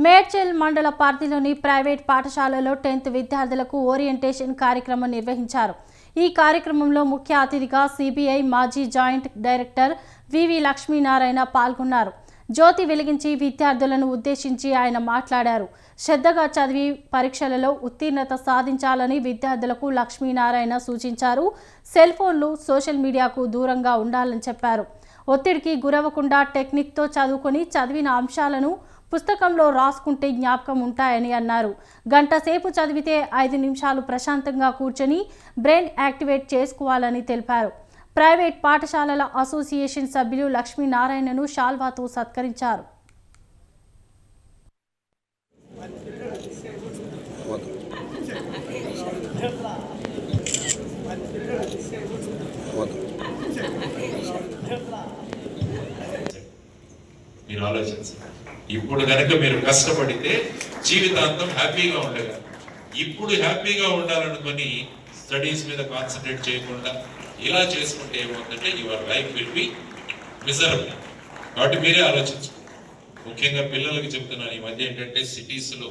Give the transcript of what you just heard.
మేడ్చల్ మండల పరిధిలోని ప్రైవేట్ పాఠశాలలో 10th విద్యార్థులకు ఓరియంటేషన్ కార్యక్రమం నిర్వహించారు. ఈ కార్యక్రమంలో ముఖ్య అతిథిగా సిబిఐ మాజీ జాయింట్ డైరెక్టర్ వివి లక్ష్మీనారాయణ పాల్గొన్నారు. జ్యోతి వెలిగించి విద్యార్థులను ఉద్దేశించి ఆయన మాట్లాడారు. శ్రద్ధగా చదివి పరీక్షలలో ఉత్తీర్ణత సాధించాలని విద్యార్థులకు లక్ష్మీనారాయణ సూచించారు. సెల్ ఫోన్లు, సోషల్ మీడియాకు దూరంగా ఉండాలని చెప్పారు. ఒత్తిడికి గురవ్వకుండా టెక్నిక్తో చదువుకొని చదివిన అంశాలను పుస్తకంలో రాసుకుంటే జ్ఞాపకం ఉంటాయని అన్నారు. గంట సేపు చదివితే 5 నిమిషాలు ప్రశాంతంగా కూర్చొని బ్రెయిన్ యాక్టివేట్ చేసుకోవాలని తెలిపారు. ప్రైవేట్ పాఠశాలల అసోసియేషన్ సభ్యులు లక్ష్మీనారాయణను శాల్వాతో సత్కరించారు. మీరు ఆలోచించండి. ఇప్పుడు కనుక మీరు కష్టపడితే జీవితాంతం హ్యాపీగా ఉండగలరు. ఇప్పుడు హ్యాపీగా ఉండాలనుకొని స్టడీస్ మీద కాన్సన్ట్రేట్ చేయకుండా ఇలా చేసుకుంటే ఏమవుతుందంటే your life will be miserable. కాబట్టి మీరే ఆలోచించుకోండి. ముఖ్యంగా పిల్లలకి చెప్తున్నాను, ఈ మధ్య ఏంటంటే సిటీస్లో